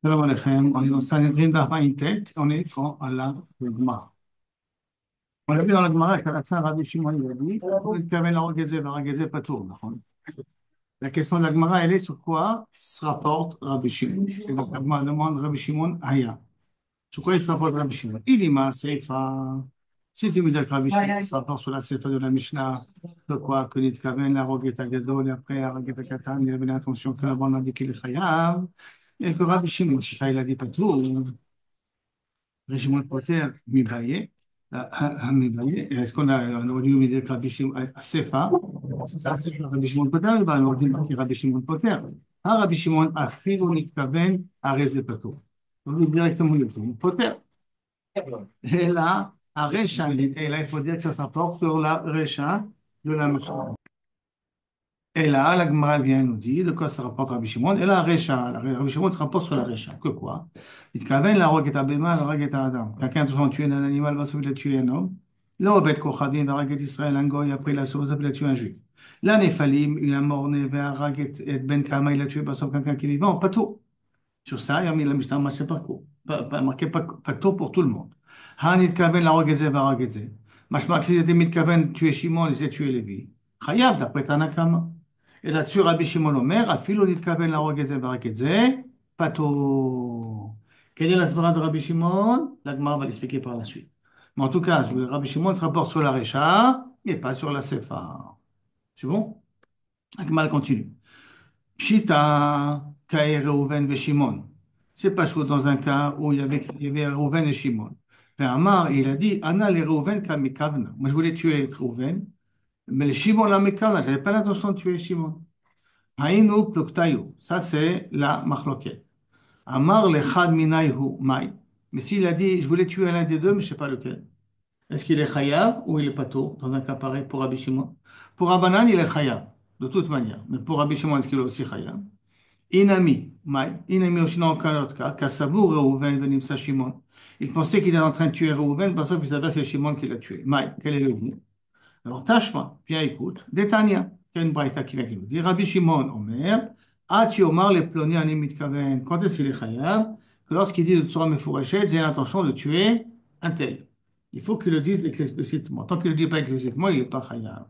Shalom Aleichem, on est dans Sanhedrin d'Arbaïn tête, on est quand Allah le Gemara. On l'a vu dans la Gemara qu'à la fin, Rabbi Shimon il a dit, Kamen Aragazé, Varagazé, Patour. La question de la Gemara, elle est sur quoi se rapporte Rabbi Shimon. Et donc la Gemara demande Rabbi Shimon Aya. Sur quoi il se rapporte Rabbi Shimon? Ilima, Seifa. Si tu me dis que Rabbi Shimon se rapporte sur la Seifa de la Mishnah, de quoi que Nid Kamen, la Rogeta Gadol, et après Arageta Katan, il avait l'intention que la bande a dit qu'il est Chayav. Et que Rabbi Shimon, c'est ça, il a dit Patour. Régiment Poter, Mibaye, est-ce on aurait dû dire que Rabbi Shimon, Sefa, c'est ça, c'est Rabbi Shimon Poter, on aurait dû dire Rabbi Shimon Poter. Rabbi Shimon, Afilu Nitkaven, Areze Pato. On dit directement le film, Poter. Et là, à Recha, et là, il faut dire que ça s'apporte sur la Recha de la Mishnah. Et là, la Gemara vient nous dire de quoi ça rapporte Rabbi Shimon. Et là, Recha, Rabbi Shimon se rapporte sur la Recha. Que quoi? Il kaven la rogue est à Bema, la rogue est à Adam. Quelqu'un de tuer un animal, va sauver de tuer un homme. Là, au Bet Kochavim, la rogue est Israël, un goy, après il a sauvé, il a tué un juif. Là, Nephalim, il a morné, vers Raget et Ben Kama, il a tué, va sauver quelqu'un qui est vivant, pas tout. Sur ça, il a mis la Mishnah, c'est pas marqué pas tout pour tout le monde. Hanit kaven la rogue est va Raget. Machmak, s'il était mit kaven tuer Shimon, il s'est tué Lévi. Chayav, d'après Tanakama. Et là-dessus, Rabbi Shimon Omer, Afilo nitkaven la et baraketze, pato. Quelle est la svara de Rabbi Shimon? La Gemara va l'expliquer par la suite. Mais en tout cas, Rabbi Shimon se rapporte sur la Recha et pas sur la Sefa. C'est bon? La Gemara continue. Pshita, Kae Reuven ve Shimon. C'est pas chaud dans un cas où il y avait Reuven et Shimon. Et Amar, il a dit, Anna le Reuven kamikavna. Moi, je voulais tuer Reuven, mais le Shimon la mikavna, j'avais pas l'intention de tuer Shimon. Haïnu pluktayu. Ça, c'est la machloket. Amar le chad minayhu mai. Mais s'il a dit, je voulais tuer l'un des deux, mais je ne sais pas lequel. Est-ce qu'il est chayav ou il est pato dans un cas pareil pour Rabbi Shimon? Pour Rabbanan, il est chayav, de toute manière. Mais pour Rabbi Shimon, est-ce qu'il est aussi chayav? Inami, mai. Inami aussi dans aucun autre cas. Kassavou Reuven venimsa Shimon. Il pensait qu'il était en train de tuer Reuven, parce qu'il savait que c'est Shimon qui l'a tué. Mai, quel est le dit? Alors, Tashma, viens écoute. Détania, il y a une braïta qui vient qui nous dit Rabbi Shimon Omer, Ati Omar le ploni animit kaven. Quand est-ce qu'il est chayav? Que lorsqu'il dit de Torah Mefourachet, j'ai l'intention de tuer un tel. Il faut qu'il le dise explicitement. Tant qu'il ne le dit pas explicitement, il n'est pas chayav.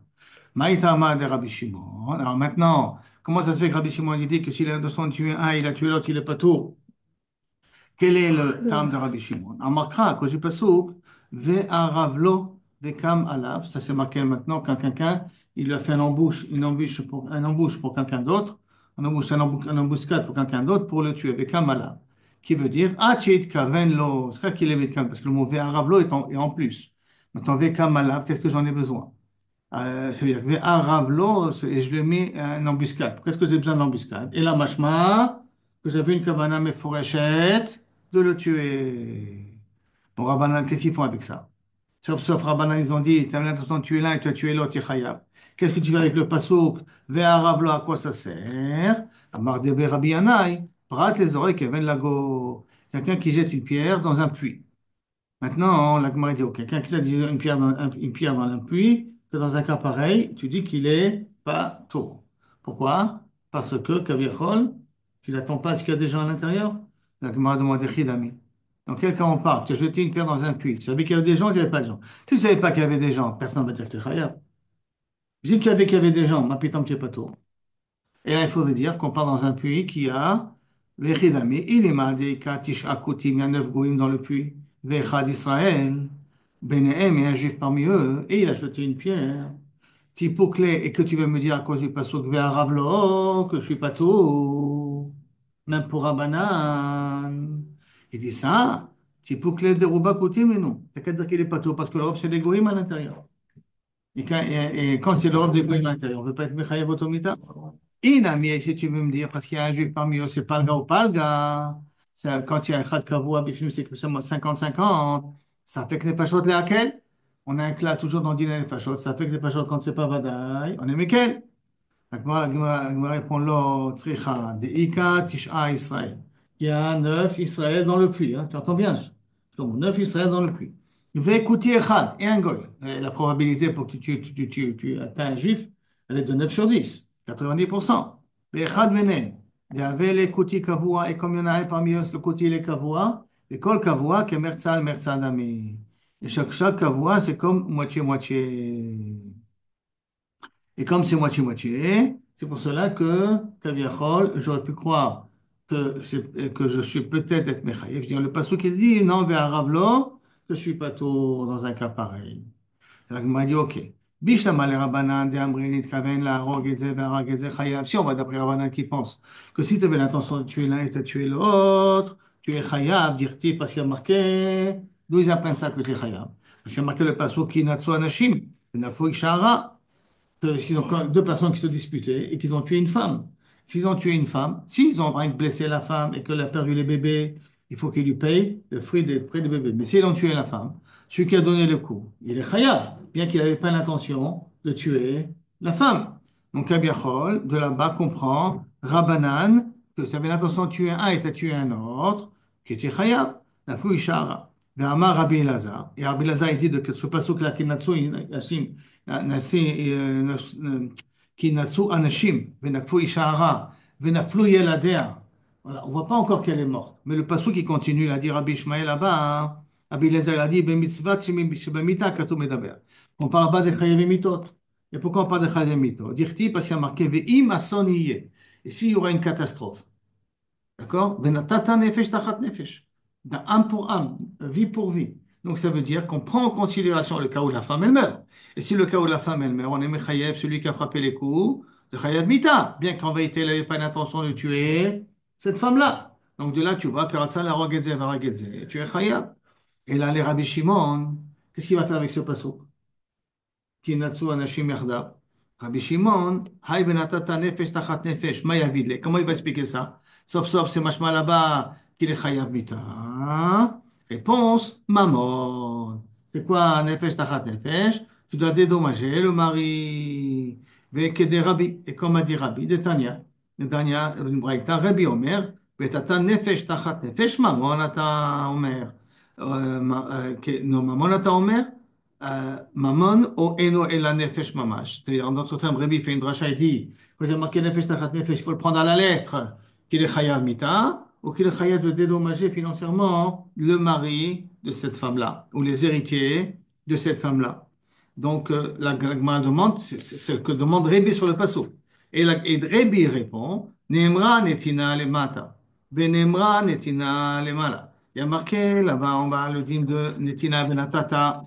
Maïtama de Rabbi Shimon. Alors maintenant, comment ça se fait que Rabbi Shimon il dit que s'il a l'intention de tuer un, il a tué l'autre, il n'est pas tout? Quel est le terme de Rabbi Shimon? On marquera à cause du pasuk, ve'aravlo ve'kam alav. Ça c'est marqué maintenant quand quelqu'un, il lui a fait une embouche pour quelqu'un d'autre, une embuscade pour quelqu'un d'autre pour le tuer, ve'kam alav. Qui veut dire, achit kaven lo. C'est quoi qu'il est ve'kam? Parce que le mot ve'aravlo est en plus. Maintenant, ve'kam alav, qu'est-ce que j'en ai besoin? Ça veut dire que ve'aravlo, et je lui ai mis une embuscade. Qu'est-ce que j'ai besoin d'embuscade? Et la mashma, que j'avais une kavana meforeshet de le tuer. Bon, Rabbanan, qu'est-ce qu'ils font avec ça? Sauf Rabbanan, ils ont dit, tu as l'intention de tuer l'un et tu as tué l'autre, t'es chayav. Qu'est-ce que tu fais avec le pasouk? Ve'aravlo, à quoi ça sert? Amar de Rabbi Yanaï, prat les oreilles qui viennent lago. Quelqu'un qui jette une pierre dans un puits. Maintenant, la Gemara dit, ok, quelqu'un qui jette une pierre dans un puits, que dans un cas pareil, tu dis qu'il est pas taureau. Pourquoi? Parce que, Kaviachol, tu n'attends pas à ce qu'il y a des gens à l'intérieur. La Gemara demande Chidami. Dans quel cas on parle? Tu as jeté une pierre dans un puits. Tu savais qu'il y avait des gens, il n'y avait pas de gens. Si tu ne savais pas qu'il y avait des gens, personne ne va dire que tu es khayab. Si tu savais qu'il y avait des gens, ma pitam, tu n'es pas taureau. Et là, il faudrait dire qu'on part dans un puits qui a Vechidami, il est Maadeka, Tisha Kutim, il y a 9 goïms dans le puits. Vechad Israël, Benehem, il y a un juif parmi eux, et il a jeté une pierre. Tipouklé, et que tu veux me dire à cause du passouk Ve'aravlo, que je suis pas tout, même pour Rabbanan. Il dit ça, Tipouklé de Rouba Kutim, mais non. T'as qu'à dire qu'il est pas tout, parce que l'Europe, c'est des goïms à l'intérieur. Et quand c'est l'Europe des goïms à l'intérieur, on ne veut pas être Mechayev Otomita. Inami, si tu veux me dire, parce qu'il y a un juif parmi eux, c'est pas le gars ou pas le gars. Quand il y a un Khad Kavou, Bifim, c'est que c'est 50-50. Ça fait que les Pachot, les Hakel. On a un clat toujours dans Dina les Pachot. Ça fait que les Pachot, quand c'est pas Vadaï, on est Mekel. La Gemara répond lo tzricha de Ika Tisha Israël. Il y a 9 Israël dans le puits. Hein. Tu entends bien? Donc 9 Israël dans le puits. Ve'kuti Echad et un goy. Et la probabilité pour que tu atteins un juif, elle est de 9 sur 10. 90%. Ve'echad menen. Il y avait les kouti kavua, et comme il y en a un parmi eux, le kouti les kavua, et kol kavua, que mertzal mertzadami. Et chaque kavua, c'est comme moitié-moitié. Et comme c'est moitié-moitié, c'est pour cela que, Kaviachol, j'aurais pu croire que je suis peut-être être Mechaïf. Le passage qui dit, non, vers Ravlo, que je suis pas tout dans un cas pareil. La Gemara dit, OK. Bishlama le Rabbanan de Amri nitkaven la harog et ze ve'harag et ze chayav. Si on va d'après Rabbanan qui pense que si tu avais l'intention de tuer l'un et de tuer l'autre, tu es chayav, dire-t-il, parce qu'il y a marqué, d'où ils apprennent ça que tu es chayav? Parce qu'il y a marqué le passage qui natsu anashim, nafou ishara qu'ils ont deux personnes qui se disputaient et qu'ils ont tué une femme. S'ils ont tué une femme, s'ils ont blessé la femme et qu'elle a perdu les bébés, il faut qu'ils lui payent le fruit des prix des bébés. Mais s'ils ont tué la femme, celui qui a donné le coup, il est chayav, bien qu'il n'avait pas l'intention de tuer la femme. Donc, Abiachol, de là-bas, comprend Rabbanan, que tu avais l'intention de tuer un et tu as tué un autre, qui était chayav. La fouille Ishara. Amar Rabbi Elazar. Et Rabbi Elazar, il dit de que ce passage-là, Kinatsu, כי נשאו אנשים ונקפו אישה הרה ונפלו ילדיה. Voilà, on ne voit pas encore qu'elle est morte. Mais le passage qui continue, il a dit Rabbi Ishmael là-bas, hein, Rabbi Eliezer, il a dit Bemitzvat shebamita katu medaber. On ne parle pas de chayav mitot. Et pourquoi on parle de chayav mitot? Dire-t-il parce qu'il y a marqué Ve'im ason yeh. Et s'il y aura une catastrophe, d'accord? Venatata nefesh tachat nefesh. D'âme pour âme, vie pour vie. Donc ça veut dire qu'on prend en considération le cas où la femme elle meurt. Et si le cas où la femme elle meurt, on est mechayev, celui qui a frappé les coups, de chayav mita, bien qu'en vérité il n'avait pas l'intention de tuer cette femme-là. Donc de là tu vois que Ratsa la rogedze varagedze, tu es chayav. Et là les Rabbi Shimon, qu'est-ce qu'il va faire avec ce passeau? Kinatsu anashim yachdav. Rabbi Shimon, Hay benatata nefesh tachat nefesh, ma yavid le. Comment il va expliquer ça? Sauf, c'est machma là-bas qu'il est chayav mita. Réponse, mammon. C'est quoi nefesh tachat nefesh? Tu dois dédommager le mari. Veke de Rabbi. Et comme a dit Rabbi, de Tanya. De Tanya, une braïta, Rabbi Omer, betata nefesh tachat nefesh, mammon ata Omer. Non, mammon ata Omer. Mammon ou eno et la nefesh mamash. C'est-à-dire, en d'autres termes, Rabbi fait une dracha et dit, quand il y a marqué nefesh tachat nefesh, il faut le prendre à la lettre, qu'il est chayav mita, ou qu'il est chayav de dédommager financièrement le mari de cette femme-là, ou les héritiers de cette femme-là. Donc, la Gemara demande, c'est ce que demande Rabbi sur le passo. Et Rabbi répond, Nemra netina le mata, Benemra netina le mala. Il y a marqué là-bas en bas le din de netina benatata.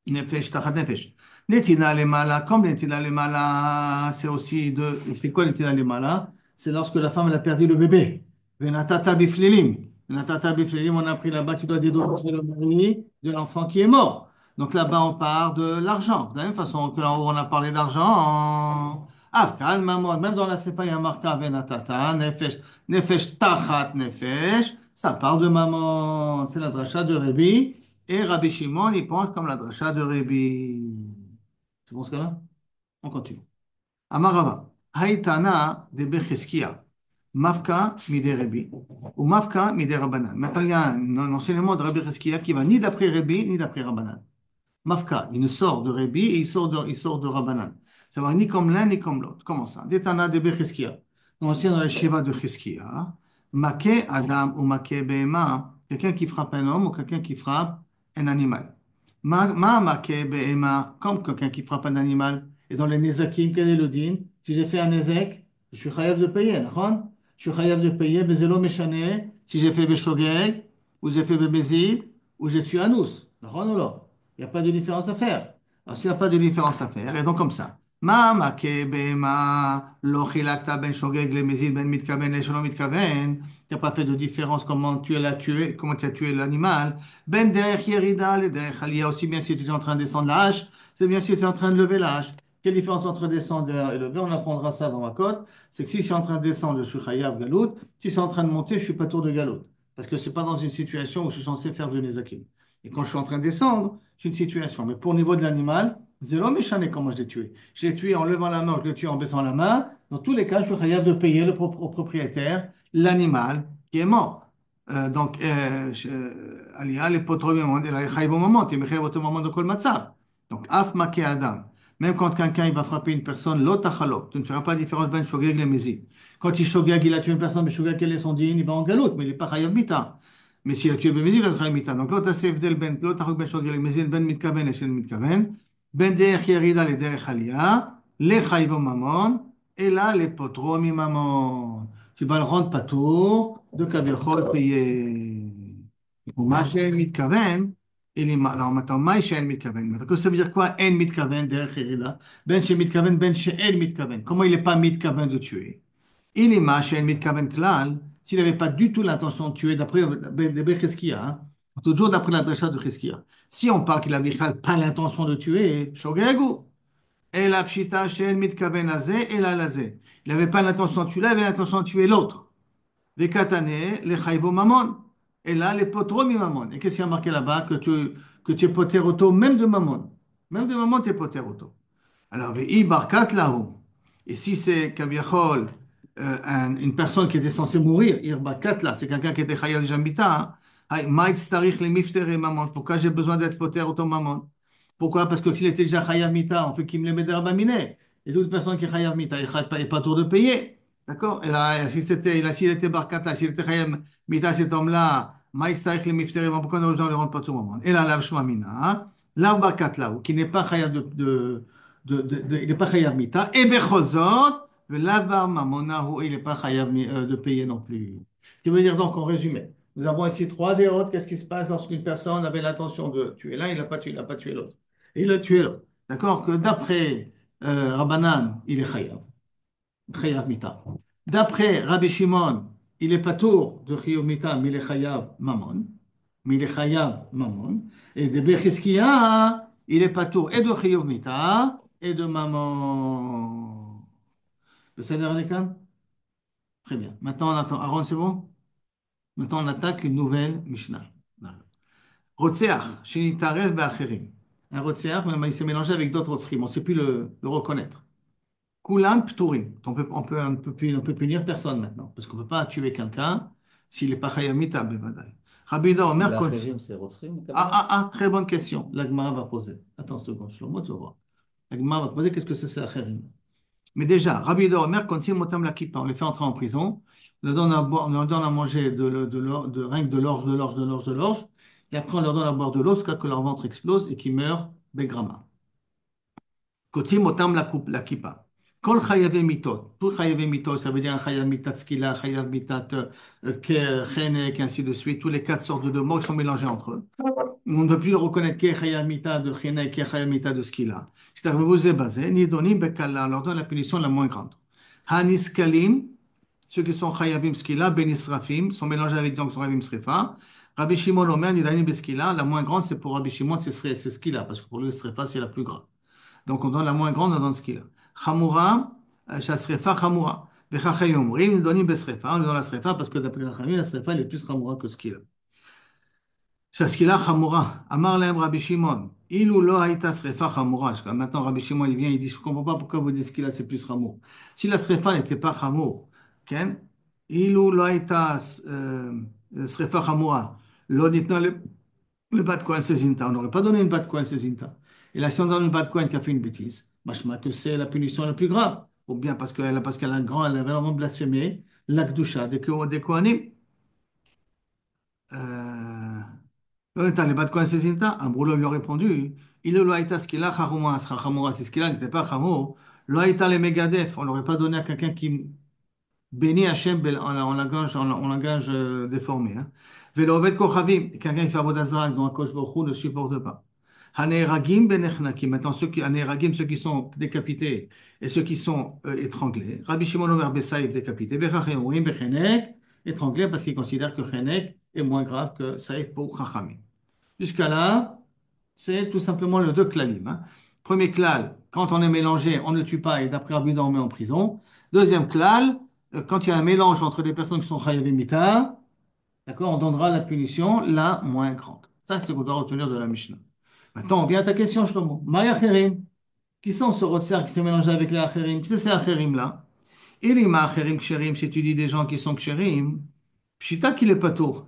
Nefesh, tachat nefesh. Netina lemala, comme netina lemala, c'est aussi de. C'est quoi netina lemala? C'est lorsque la femme elle a perdu le bébé. Venatata biflilim. Venatata biflilim, on a pris là-bas, tu dois dédommager le mari de l'enfant qui est mort. Donc là-bas, on part de l'argent. De la même façon que là-haut, on a parlé d'argent en Afghan, maman, même dans la Sefa, il y a marqué Venatata, nefesh, nefesh, tachat nefesh. Ça parle de maman. C'est la dracha de Rabbi. Et Rabbi Shimon, il pense comme la dracha de Rabbi. C'est bon ce cas-là? On continue. Amarava. Haïtana de Becheskia. Mafka mide Rabbi. Ou Mafka mide Rabbanan. Maintenant, il y a un enseignement de Rabbi Cheskia qui va ni d'après Rabbi, ni d'après Rabbanan. Mafka, il ne sort de Rabbi et il sort de Rabbanan. Ça va ni comme l'un ni comme l'autre. Comment ça? Détana de Becheskia. On tient dans la Shiva de Cheskia. Make Adam ou Make Behema. Quelqu'un qui frappe un homme ou quelqu'un qui frappe un animal. Make Behema. Comme quelqu'un qui frappe un animal. Et dans les Nezakim, quel est le din? Si j'ai fait un Nezek, je suis chayav de payer. D'accord? Je suis chayav de payer. Bezelo Meshane. Si j'ai fait Beshogeg, ou j'ai fait Bebezid, ou j'ai tué un ous. D'accord ou non? Il n'y a pas de différence à faire. Alors, s'il n'y a pas de différence à faire, et donc comme ça. Ma make bema lo chilakta ben shogeg le mezid ben mitkaven le shalom mitkaven. Tu n'as pas fait de différence comment tu as tué, comment tu as tué l'animal. Ben derech yerida le derech aliyah, aussi bien si tu es en train de descendre la hache, c'est bien si tu es en train de lever la hache. Quelle différence entre descendre et lever? On apprendra ça dans ma cote. C'est que si c'est en train de descendre, je suis chayav galout. Si c'est en train de monter, je suis pas tour de galout. Parce que c'est pas dans une situation où je suis censé faire de nezakim. Et quand je suis en train de descendre, c'est une situation. Mais pour le niveau de l'animal, zéro méchané comment je l'ai tué. Je l'ai tué en levant la main, je l'ai tué en baissant la main. Dans tous les cas, je suis capable de payer au propriétaire l'animal qui est mort. Alia, les potres, il a chayav au moment, il me chayav au moment de kol matzav. Donc, af make adam. Même quand quelqu'un il va frapper une personne, l'autre tu ne feras pas la différence ben shogeg et mezi. Quand il shogeg, il a tué une personne, mais shogeg elle est son din, il va en galoute, mais il n'est pas chayav mita. Mais s'il a tué ben mezi, il va être chayav mita. Donc l'autre c'est vdel ben l'autre ben shogeg et mezi ben mitkaven et shen mitkaven ben derech yerida le derech aliyah les chayav mamon et là les potrom mamon. Tu vas le rendre patour de kavirchol payé. Ou ma shen mitkaven. Alors maintenant, מה שאין מתכוון? maintenant, ça veut dire quoi, אין מתכוון, דרך ירידה? בין שמתכוון, בין שאין מתכוון. Comment il n'est pas מתכוון de tuer? Il est מה שאין מתכוון כלל, s'il n'avait pas du tout l'intention de tuer, d'après Cheskia, hein, toujours d'après la dracha de Cheskia. Si on parle qu'il n'avait pas l'intention de tuer, שוגגו. אלא פשיטה שאין מתכוון לזה, אלא לזה. Il n'avait pas l'intention de tuer, il avait l'intention de tuer l'autre. Vekatane, les chayvo mamon. Et là, les potros mi mamon. Et qu'est-ce qu'il y a marqué là-bas? Que tu es poteroto, même de mamon. Même de mamon, tu es poteroto. Alors, vei barkat là-haut. Et si c'est kaviachol, une personne qui était censée mourir, ir barkat là, c'est quelqu'un qui était chayal jambita, hein. Maït starich le miftere mamon. Pourquoi j'ai besoin d'être poteroto mamon? Pourquoi? Parce que s'il était déjà chayal mita, on fait qu'il me le met d'herbamine. Et toute personne qui est chayal mita, il n'est pas tour de payer. D'accord? Et là, si c'était, là, s'il était barkata, s'il était chayam mita, cet homme-là, maït starich le miftere, pourquoi nos gens ne le rendent pas tout le monde? Et là, la shmamina, hein? L'arbre barkat là, qui n'est pas chayal il n'est pas chayav mita. Et becholzot, le lavar mamonahu, il n'est pas chayav de payer non plus. Ce qui veut dire donc, en résumé, nous avons ici trois dérotes. Qu'est-ce qui se passe lorsqu'une personne avait l'intention de tuer l'un, il n'a pas tué l'autre. Et il a tué l'autre. D'accord? Que d'après Rabbanan, il est chayav mita. D'après Rabbi Shimon, il est pas tour de chayav mita, mais il est chayav mamon. Mais il est chayav mamon. Et de Becheskia, il est pas tour et de chayav mita et de maman. Le Seder Nekan? Très bien. Maintenant, on attend. Aaron, c'est bon? Maintenant, on attaque une nouvelle Mishnah. Rotseach, Shinitarev Be'acherim. Un Rotseach, mais il s'est mélangé avec d'autres Rotsrim. On ne sait plus le reconnaître. Kulam Pturim. On peut punir personne maintenant. Parce qu'on ne peut pas tuer quelqu'un s'il n'est pas Chayamita, Bevadai. Rabbi Omer L'Acherim, c'est Rotsrim, très bonne question. L'Agmara va poser. Attends une seconde, Shlomo, tu vas voir. L'Agmara va poser qu'est-ce que c'est Acherim. Mais déjà, Rabbi Omer, quand il motam la kippa, on les fait entrer en prison, on leur donne à boire, on leur donne à manger rien que de l'orge, de l'orge, de l'orge, de l'orge, et après on leur donne à boire de l'eau jusqu'à ce que leur ventre explose et qu'ils meurent begrama. Kotim motam la kippa. Kol chayavé mitot. Tout chayavé mitot, ça veut dire un chayav mitat skila, chayav mitat chenek, ainsi de suite. Tous les quatre sortes de mots qui sont mélangés entre eux. On ne peut plus reconnaître qui est chayav mita de chenek, qui est chayav mita de skila. C'est-à-dire que vous êtes basé, nidonim bekala, leur donne la punition la moins grande. Haniskalim, ceux qui sont chayavim skila, ben israfim, sont mélangés avec des gens qui sont chayavim srefa. Rabbi Shimon Omer, nidanim beskila, la moins grande, c'est pour Rabbi Shimon, c'est skila, parce que pour lui, srefa, c'est la plus grave. Donc on donne la moins grande, on donne skila. Chamura, shasrefa chamura. Bechachayim, rim, nidonim besrefa, on lui donne la srefa, parce que d'après la srefa, elle est plus chamura que skila. Shaskila Hamura, Amar Lehem Rabbi Shimon, Ilou lo haïta srefa Hamura. Maintenant, Rabbi Shimon, il vient, il dit, je ne comprends pas pourquoi vous dites Skila, c'est plus Hamour. Si la srefa n'était pas Hamour, Ken, Ilou lo haïta srefa Hamura, lo nitna le bat Kohen Sezinta. On n'aurait pas donné une bat Kohen Sezinta. Et là, si on donne une bat Kohen qui a fait une bêtise, machma que c'est la punition la plus grave. Ou bien parce qu'elle a vraiment blasphémé l'Akdusha des Kohanim. Euh, les bas de quoi c'est Ambroulo lui a répondu, il le loaïta ce qu'il a, Chamoura, c'est ce qu'il a, n'était pas Chamo. Loaïta les Megadef, on l'aurait pas donné à quelqu'un qui bénit Hachem en langage déformé. Hein. Velovet Kochavim, quelqu'un qui fait Abodazrak, dont un coach Borchou ne supporte pas. Haneragim benechnaki, maintenant Haneragim, ceux qui sont décapités et ceux qui sont étranglés. Rabbi Shimon Omer Bessaïf décapité, Bechachem Ouim Bechenek, étranglé parce qu'il considère que Chenek est moins grave que Saïf pour Chachamim. Jusqu'à là, c'est tout simplement le deux klalim. Hein. Premier klal, quand on est mélangé, on ne tue pas et d'après Rabbi on met en prison. Deuxième klal, quand il y a un mélange entre des personnes qui sont chayavim mita, d'accord, on donnera la punition la moins grande. Ça, c'est ce qu'on doit retenir de la Mishnah. Maintenant, on vient à ta question, Shlomo. Maya Acherim. Qui sont ce rotser qui s'est mélangé avec les Acherim? Qui c'est ces Acherim-là? Irima Acherim Ksherim, si tu dis des gens qui sont Ksherim, Pshita qu'il est pas tôt.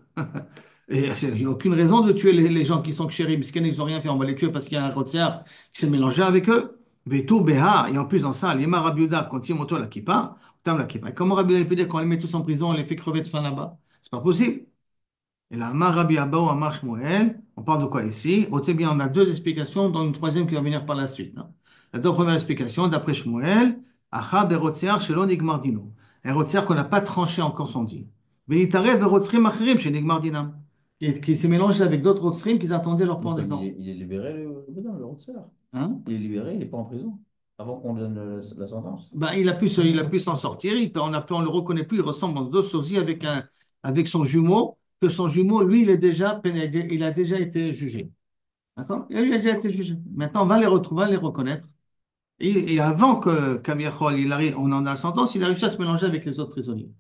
Et il n'y a aucune raison de tuer les gens qui sont Ksherim, parce qu'ils n'ont rien fait. On va les tuer parce qu'il y a un rotser qui s'est mélangé avec eux. Vetou Beha, et en plus dans ça, l'Ima Rabbi Yehuda, quand il monte la kippa, tam la kippa. Et comment Rabbi Yehuda peut dire qu'on les met tous en prison, on les fait crever de faim là-bas? C'est pas possible. Et là, Amar Rabbi Abba ou Amar Shmuel, on parle de quoi ici? On sait bien, on a deux explications, dont une troisième qui va venir par la suite, hein. La deux premières explications, d'après Shmuel, Acha Berotziar Shelon Igmar Dino. Un Rotziar qu'on n'a pas tranché encore son dit. Velitaret Berotzrim Acherim chez Igmar Dinam. Qui s'est mélangé avec d'autres Rotzrim qui attendaient leur Donc, pendaison. il est libéré, le Bédin, le Rotzer. Hein? Il est libéré, il n'est pas en prison. Avant qu'on lui donne la sentence. Ben, il a pu s'en sortir. On ne le reconnaît plus. Il ressemble en deux sosie avec son jumeau. Que son jumeau, lui, il a déjà été jugé. D'accord? Il a déjà été jugé. Maintenant, on va les retrouver, on va les reconnaître. Et avant que Kamiachol, il arrive, on en a la sentence, il a réussi à se mélanger avec les autres prisonniers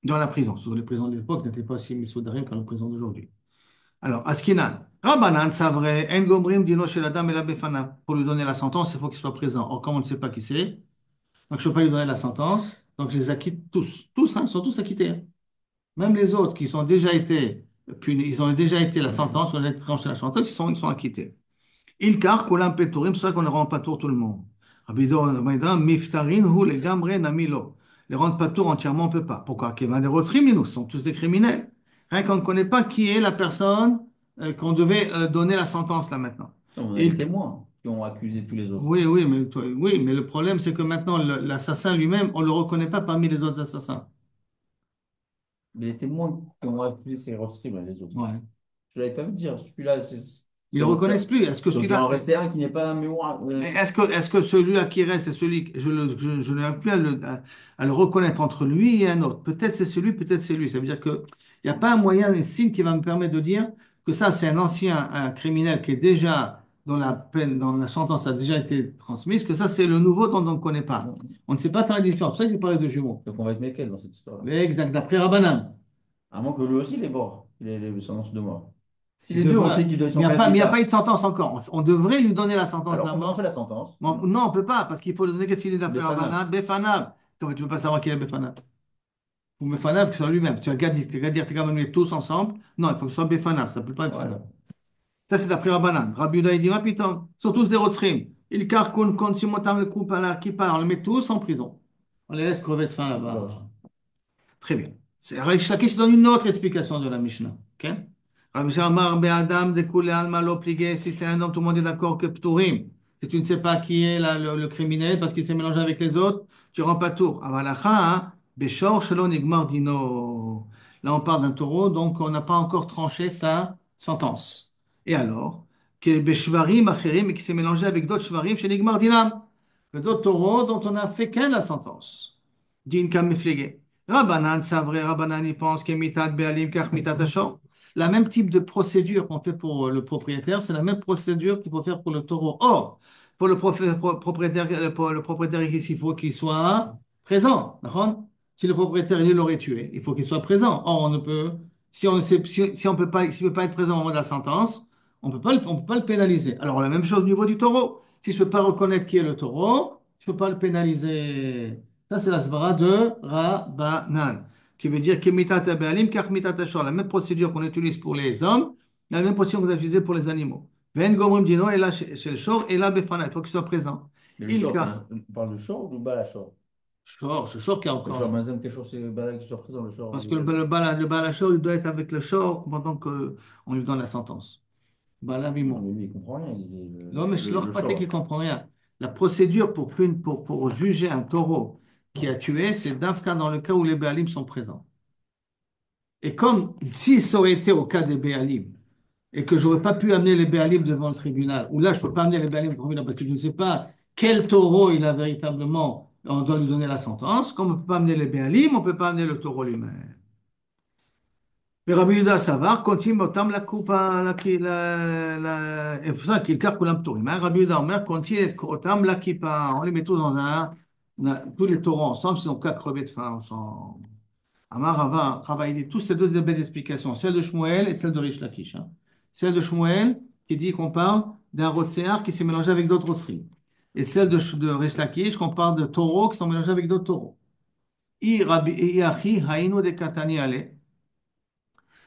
dans la prison. Sur les prisons de l'époque n'étaient pas aussi misoudarim que les prisons d'aujourd'hui. Alors, Askinan. Rabbanan, c'est vrai, En Gomrim, Dino chez la dame et la Befana. Pour lui donner la sentence, il faut qu'il soit présent. Or, comme on ne sait pas qui c'est, donc je ne peux pas lui donner la sentence. Donc, je les acquitte tous. Tous, hein, ils sont tous acquittés, hein. Même les autres qui sont déjà été punis, ils ont déjà été la sentence, on a tranché la sentence, ils sont acquittés. Ilkar kulam petourim, c'est pour ça qu'on ne rend pas tour tout le monde. Rabbi Doraïda, miftarin hu legamre namilo. Les rendre pas tour entièrement, on ne peut pas. Pourquoi? Qu'ils des rotsrim, nous sont tous des criminels. Rien qu'on ne connaît pas qui est la personne qu'on devait donner la sentence là maintenant. On a Et des témoins qui ont accusé tous les autres. oui, oui, oui, mais le problème, c'est que maintenant, l'assassin lui-même, on ne le reconnaît pas parmi les autres assassins. Mais les témoins qui ont accusé ces Rothschild, les autres. Ouais. Je l'avais pas vu dire. Celui-là, Ils c'est ne le Rotzer. reconnaissent plus. Est-ce que Donc il va celui-là, en rester un qui n'est pas un mémoire. est-ce que celui à qui reste, c'est celui que je n'arrive plus à le reconnaître entre lui et un autre. Peut-être c'est celui, peut-être c'est lui. Ça veut dire qu'il n'y a pas un moyen, un signe qui va me permettre de dire que ça, c'est un ancien un criminel qui est déjà, dont la peine, dont la sentence a déjà été transmise, que ça, c'est le nouveau dont on ne connaît pas. On ne sait pas faire la différence. C'est pour ça que j'ai parlé de jumeaux. Donc on va être Mekel dans cette histoire-là. Mais exact, d'après Rabbanan. À moins que lui aussi, il est mort. Il ait les sentences de mort. Si Il les deux, on devra, sait qu'ils il sont n'y a faits pas, plus mais il n'y a pas eu tard. de sentence encore. On devrait lui donner la sentence de Alors la on fait mort. la sentence. Bon, non, on ne peut pas, parce qu'il faut lui donner qu'est-ce qu'il est d'après Befana. Rabbanan. Befanab. Comment tu ne peux pas savoir qui est Befanab? Ou Befanav, que ce soit lui-même. Tu vas dire, tu vas quand même tous ensemble. Non, il faut que ce soit Befanav, ça ne peut pas être Befanav. Voilà. Ça, c'est d'après Rabbanan. Rabbi Yehuda, il dit, ah, putain, ils sont tous des Rotsrim. Il carcoun, quand Simotam le coupe à la kippa, on les met tous en prison. On les laisse crever de faim Georges. là-bas. Très bien. Reish Lakish donne une autre explication de la Mishnah. Ok? Rabbi Shamar Be'adam de Kule Alma lo pligé. Si c'est un homme, tout le monde est d'accord que Pturim. Si tu ne sais pas qui est le criminel parce qu'il s'est mélangé avec les autres, tu ne rends pas tour. Avalacha, Beshor Shalom Igmar Dino. Là, on parle d'un taureau, donc on n'a pas encore tranché sa sentence. Et alors? Que Beshvarim Acherim, et qui s'est mélangé avec d'autres Shvarim chez Igmar Dinam. D'autres taureaux dont on n'a fait qu'un la sentence. Din Kam Miflegé. Rabbanan, c'est vrai, Rabbanan, il pense que mitat be'alim kach mitat ashor. La même type de procédure qu'on fait pour le propriétaire, c'est la même procédure qu'il faut faire pour le taureau. Or, pour propriétaire, pour le propriétaire, il faut qu'il soit présent. D'accord. Si le propriétaire, il l'aurait tué, il faut qu'il soit présent. Or, on ne peut, si on peut pas, s'il ne peut pas être présent au moment de la sentence, on peut pas le pénaliser. Alors, la même chose au niveau du taureau. Si je ne peux pas reconnaître qui est le taureau, je ne peux pas le pénaliser. Ça, c'est la svara de Rabbanan, qui veut dire Kemitat Abalim, Kachmitat Ashor, la même procédure qu'on utilise pour les hommes, la même procédure qu'on a utilisée pour les animaux. Ven Gomrim Dino, et là chez le Shor, et là Befana, il faut qu'il soit présent. Mais le Il short, car on parle de short ou bala short? Shor, ce Shor qui a Le short, encore. Mazem, quel short c'est bala qui soit présent, le short Parce de que Gazi. le Bala Shor, il doit être avec le Shor pendant qu'on lui donne la sentence. Bala Non, Bimo. mais lui, il comprend rien, il disait Non, mais Shlor le Patek, qui ne short. comprend rien. La procédure pour juger un taureau qui a tué, c'est d'Afka dans le cas où les Béalim sont présents. Et comme si ça aurait été au cas des Béalim, et que j'aurais pas pu amener les Béalim devant le tribunal, ou là je peux pas amener les Béalim devant le tribunal parce que je ne sais pas quel taureau il a véritablement, on doit lui donner la sentence, comme on ne peut pas amener les Béalim, on ne peut pas amener le taureau lui-même. Mais Rabbi Yehuda Savar continue autant la coupe et pour ça qu'il carque l'amtourim. Rabbi Yehuda Omer continue autant la kippa, on les met tous tous les taureaux ensemble, sinon qu'à crever de faim ensemble. Amar Rava, il dit tous ces deux belles explications, celle de Shmuel et celle de Rish Lakish, hein. Celle de Shmuel qui dit qu'on parle d'un rotséar qui s'est mélangé avec d'autres rotseries. Et celle de Rish Lakish qu'on parle de taureaux qui sont mélangés avec d'autres taureaux. I achi hainu de katani ale.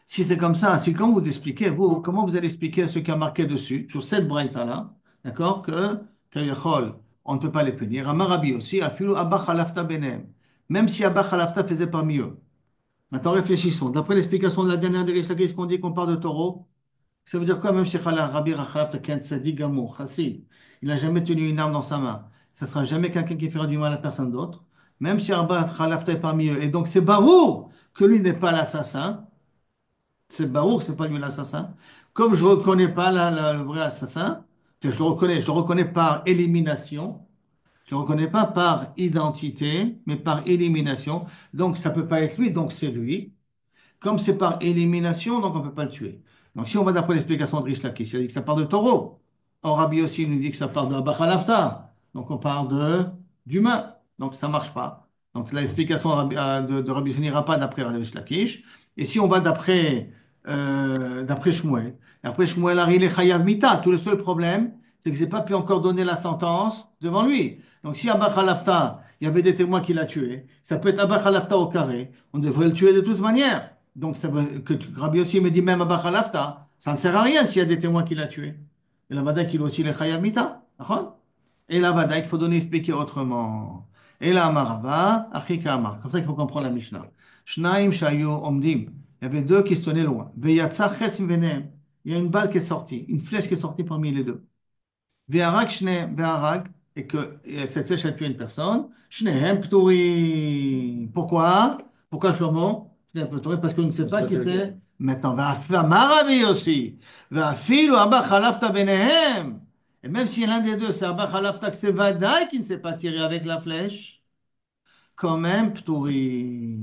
Si c'est comme ça, si quand vous expliquez, vous, comment vous allez expliquer ce qui a marqué dessus, sur cette braïta-là, d'accord, que Kayachol, on ne peut pas les punir. Amar Rabbi aussi, afilu abba khalafta benem. Même si abba khalafta faisait parmi eux. Maintenant, réfléchissons. D'après l'explication de la dernière des Rish Lakish, qu'on dit qu'on parle de taureau, ça veut dire quoi, même si Rabbi Khalafta Kent Tzadik Gamour, Chassid, il n'a jamais tenu une arme dans sa main. Ça ne sera jamais quelqu'un qui fera du mal à personne d'autre. Même si Rabbi Khalafta est parmi eux. Et donc, c'est Barour que lui n'est pas l'assassin. C'est Barour que ce n'est pas lui l'assassin. Comme je ne reconnais pas le vrai assassin, je le reconnais par élimination. Je ne le reconnais pas par identité, mais par élimination. Donc, ça ne peut pas être lui, donc c'est lui. Comme c'est par élimination, donc on ne peut pas le tuer. Donc, si on va d'après l'explication de Rish Lakish, il a dit que ça part de taureau. Or, Rabbi aussi nous dit que ça part de Abachalafta. Donc, on parle d'humain. Donc, ça ne marche pas. Donc, l'explication de Rabbi Yossi n'ira pas d'après Rish Lakish. Et si on va d'après Shmuel, après Shmuel, il est Chayav Mita. Tout le seul problème, c'est que je n'ai pas pu encore donner la sentence devant lui. Donc, si Abachalafta, il y avait des témoins qui l'a tué, ça peut être Abachalafta au carré. On devrait le tuer de toute manière. Donc, Rabbi aussi me dit même Abba Khalafta, ça ne sert à rien s'il y a des témoins qui l'a tué. Et la Vadaï qu'il a aussi les Chayav Mita. D'accord. Et la Vadaï, il faut donner expliquer autrement. Et la Amarava, Achika Amar. Comme ça qu'il faut comprendre la Mishnah. Shnaim Shayu Omdim. Il y avait deux qui se tenaient loin. Veyatsa Ches Venem. Il y a une balle qui est sortie, une flèche qui est sortie parmi les deux. Ve'arag Shne Ve'arag. Et cette flèche a tué une personne. Shnehem Pturi. Pourquoi? Pourquoi Shlomo? Shnehem Pturi, parce qu'on ne sait On sait pas pas qui c'est c'est. lequel. Maintenant, Maravi aussi. Ve'afilu Abba Khalafta Benehem. Et même si l'un des deux, c'est Abba Khalafta, que c'est Vadaï qui ne s'est pas tiré avec la flèche, quand même Pturi.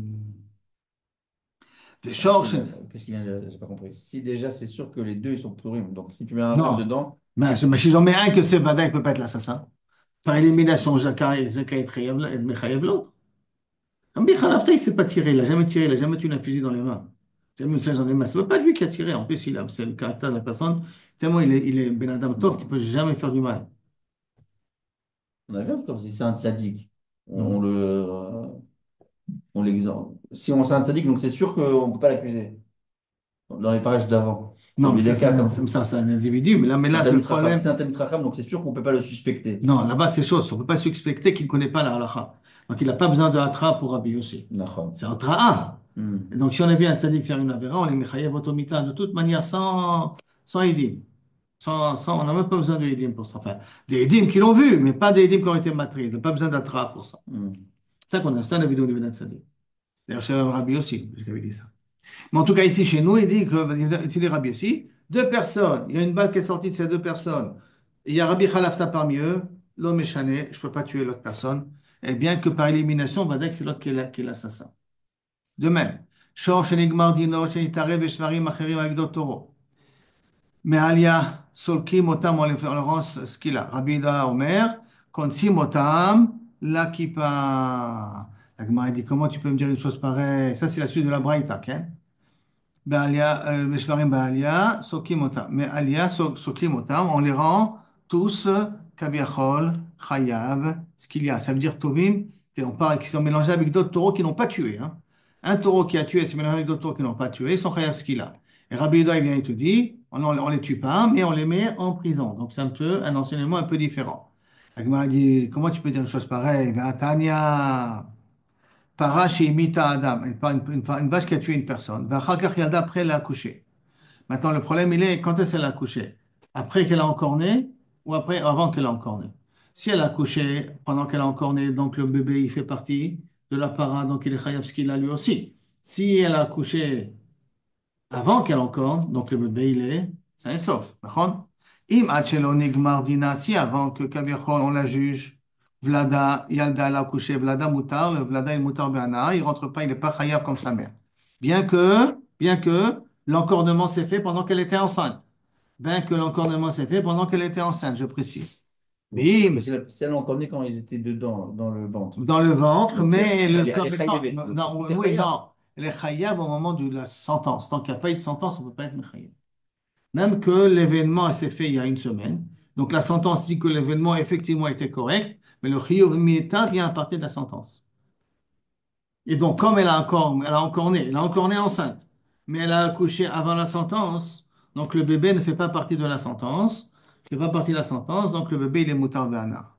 Des Alors, si, shorts. qu'est-ce qu'il vient de... J'ai pas compris. Si déjà, c'est sûr que les deux, ils sont plurimes. Donc, si tu mets un vrai Non. dedans, Mais si j'en mets un que c'est Vadaï, il ne peut pas être l'assassin. Par élimination, Zaka et Mechayev l'autre. Rabbi Khalafta, il ne s'est pas tiré, il n'a jamais tiré, il n'a jamais tué un fusil dans les mains. Jamais une flèche dans les mains. Ce n'est pas lui qui a tiré. En plus, c'est le caractère de la personne. Tellement il est Ben Adam Tov qu'il ne peut jamais faire du mal. on a vu comme si c'est un tzaddik. On Mhm. le... on l'exemple. Si on c'est un tzaddik, donc c'est sûr qu'on ne peut pas l'accuser. Dans les pages d'avant. Non, mais Comme il ça, est c'est cas un, comme ça, c'est un individu. Mais c'est un là, le Talmid Chacham. Si problème, c'est un Talmid Chacham, donc c'est sûr qu'on ne peut pas le suspecter. non, là-bas, c'est chose. On ne peut pas suspecter qu'il ne connaît pas la halakha. Donc, il n'a pas besoin de hatra pour Rabbi Yossi. Nachon. C'est un tra'a. Et Hmm. donc, si on a vu un tzaddik faire une avéra, on les mechayev automita de toute manière sans idim. On n'a même pas besoin de idim pour ça. Enfin, des idim qui l'ont vu, mais pas des idim qui ont été matrés. Il n'a pas besoin d'atra pour ça. Hmm. C'est ça qu'on a, ça la vidéo du tzaddik. D'ailleurs, chez Rabbi aussi, j'avais dit ça. Mais en tout cas, ici, chez nous, il dit que, ici, les Rabbi aussi, deux personnes, il y a une balle qui est sortie de ces deux personnes. Il y a Rabbi Khalafta parmi eux, l'homme est chané, je ne peux pas tuer l'autre personne. Et bien que par élimination, on va dire que c'est l'autre qui est l'assassin. De même, Shor Shenigmar Dino, Shenitare, Beshvarim, Acherim, avec d'autres taureaux. Mais Alia, Solkim, Otam, en l'occurrence, ce qu'il a. Rabbi Ida Omer, Konsim, Otam, la Kippa. La Gemara dit, comment tu peux me dire une chose pareille? Ça, c'est la suite de la Braïta, hein? Baalia, Meshvarim Baalia, Sokim Otam. Mais Alia, Sokim Otam, on les rend tous Kabiachol, Chayav, ce qu'il y a. Ça veut dire Tovim, qui sont mélangés avec d'autres taureaux qui n'ont pas tué. Hein. Un taureau qui a tué s'est mélangé avec d'autres taureaux qui n'ont pas tué, ils sont Chayav ce qu'il a. Et Rabbi Yehuda, il vient, il te dit, on les tue pas, mais on les met en prison. Donc c'est un enseignement un peu différent. La Gemara dit, comment tu peux dire une chose pareille? Tanya. Parash imita Adam, une vache qui a tué une personne. Vachakach yalda, après elle a accouché. Maintenant, le problème, il est quand est-ce qu'elle a accouché? Après qu'elle a encore né ou avant qu'elle a encore né? Si elle a accouché pendant qu'elle a encore né, donc le bébé, il fait partie de la para, donc il est chayav ce qu'il a lui aussi. Si elle a accouché avant qu'elle encore, donc le bébé, il est sain et sauf. D'accord. Im achelo nigmar dina, si avant que Kaviachol, on la juge, Vlada, Yalda, elle a accouché, Vlada mutar, le Vlada est mutar be'ana, il rentre pas, il n'est pas chayav comme sa mère. Bien que l'encornement s'est fait pendant qu'elle était enceinte. Bien que l'encornement s'est fait pendant qu'elle était enceinte, je précise. Mais Bim, si elle l'entendait quand ils étaient dedans, dans le ventre. dans le ventre, Donc, mais le elle corps est étant. chayavet. Donc, Non, t'es oui, chayav. non. Elle est chayav au moment de la sentence. Tant qu'il n'y a pas eu de sentence, on ne peut pas être chayav. Même que l'événement s'est fait il y a une semaine. Donc la sentence dit que l'événement effectivement était correct, mais le chiyuv mieta vient à partir de la sentence. Et donc, comme elle a encore né enceinte, mais elle a accouché avant la sentence, donc le bébé ne fait pas partie de la sentence. C'est pas partie de la sentence, donc le bébé, il est moutarde d'Anna.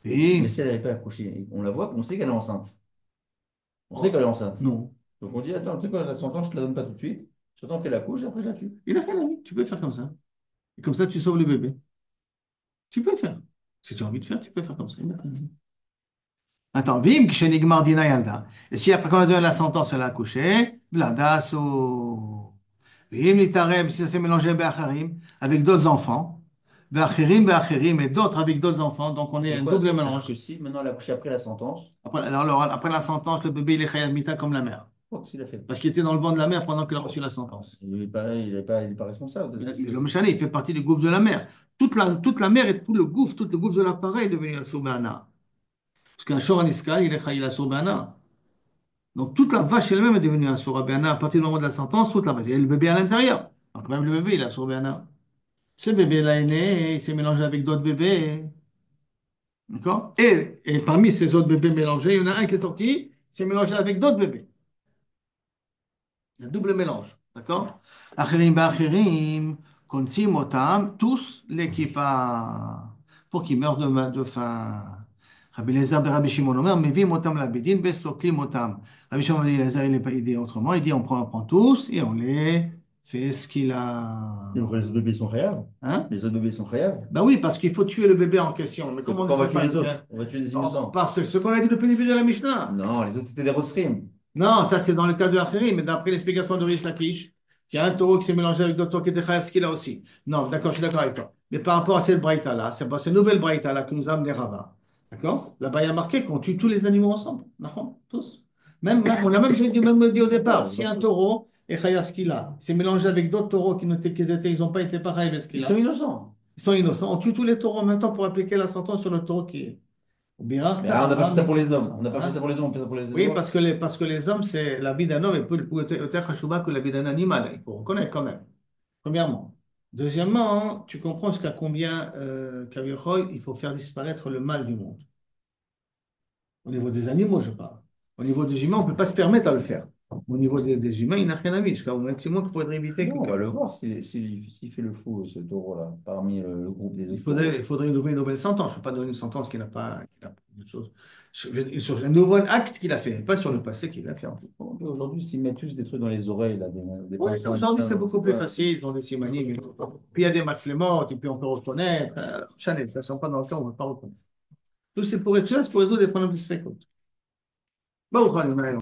Mais Et si elle n'avait pas accouché, on la voit, on sait qu'elle est enceinte. On sait qu'elle est enceinte. non. Donc on dit, attends, tu sais quoi, la sentence, je ne te la donne pas tout de suite. J'attends qu'elle accouche et après je la tue. Il a rien à dire. Tu peux le faire comme ça. Et comme ça, tu sauves le bébé. Tu peux le faire. Si tu as envie de faire, tu peux le faire comme ça. Il a rien à dire. Attends, vim, kshenigmar dina yalda. Et si après qu'on a donné la sentence, elle a accouché, bladas ou vim litarem, si ça s'est mélangé be'acharim, avec d'autres enfants, be'achirim, et d'autres avec d'autres enfants, donc on est C'est un quoi? double C'est-à-dire que mélange. si maintenant elle a accouché après la sentence, Après, alors, après la sentence, le bébé, il est chayat mita comme la mère. oh, qu'est-ce qu'il a fait? Parce qu'il était dans le ventre de la mère pendant qu'il a reçu la sentence. Il est pas responsable de ce Mais qui s'est. l'homme chané, il fait partie du gouffre de la mer. Toute la mer et tout le gouffre de l'appareil est devenu un soubana. Parce qu'un shor en escale, il est chayil à soubana. Donc toute la vache elle-même est devenue un soubana à partir du moment de la sentence, toute la vache. Et le bébé à l'intérieur. Donc même le bébé, il a soubana. Ce bébé-là est né et il s'est mélangé avec d'autres bébés. D'accord? Et parmi ces autres bébés mélangés, il y en a un qui est sorti, il s'est mélangé avec d'autres bébés. Un double mélange, d'accord? Acherim ba'acherim, konsim otam, tous l'équipa, pour qu'ils meurent de faim. Rabbi Eliezer ben Rabbi Shimon Omer, mevim otam labedin, besoklim otam. Rabbi Shimon ben Eliezer, il n'est pas idée autrement, il dit on prend tous et on les fait ce qu'il a. Les autres bébés sont réels. Hein? Les autres bébés sont réels. Ben oui, parce qu'il faut tuer le bébé en question. Mais Donc comment on ne pourquoi on va sait tuer pas? les autres? On va tuer des innocents. Parce que ce qu'on a dit depuis le début de la Mishnah. Non, les autres c'était des rostrim. Non, ça c'est dans le cas de Acheri, mais d'après l'explication de Rish Lakish, il y a un taureau qui s'est mélangé avec d'autres taureaux qui étaient chayav ce qu'il a aussi. Non, d'accord, je suis d'accord avec toi. Mais par rapport à cette braïta-là, c'est pas cette nouvelle braïta-là que nous a amené Rava. D'accord? Là-bas, il y a marqué qu'on tue tous les animaux ensemble. D'accord? Tous. On a même dit au départ, si un taureau est chayav ce qu'il a, s'est mélangé avec d'autres taureaux ils n'ont pas été pareils ce Ils qu'il sont a. innocents. Ils sont innocents. On tue tous les taureaux en même temps pour appliquer la sentence sur le taureau qui est. Mais on n'a pas fait ça pour les hommes. On n'a pas fait ça pour les hommes, on fait ça pour les Oui, animaux. parce que les hommes, c'est la vie d'un homme est peut-être chachouba que la vie d'un animal. Il faut reconnaître quand même. Premièrement. Deuxièmement, hein, tu comprends jusqu'à combien, Kavichol, il faut faire disparaître le mal du monde. Au niveau des animaux, je parle. Au niveau des humains, on ne peut pas se permettre à le faire. Au niveau des humains, il n'a rien à dire. Jusqu'au maximum qu'il faudrait éviter. Non, on va le voir s'il fait le fou, ce taureau-là, parmi le groupe des autres taureaux. Il faudrait une nouvelle sentence. Je ne peux pas donner une sentence qui n'a pas de chose. Sur un nouveau acte qu'il a fait, pas sur le passé qu'il a fait. Aujourd'hui, s'ils mettent tous des trucs dans les oreilles, là, des Oui, pincées en aujourd'hui, c'est métal, beaucoup c'est plus pas. facile. Ils ont des simanimes. Puis il y a des matzlemot, et puis on peut reconnaître. Chanel, ça ne sont pas dans le cas, on ne veut pas reconnaître. Tout ça, c'est pour résoudre des problèmes de spectacle. Bon,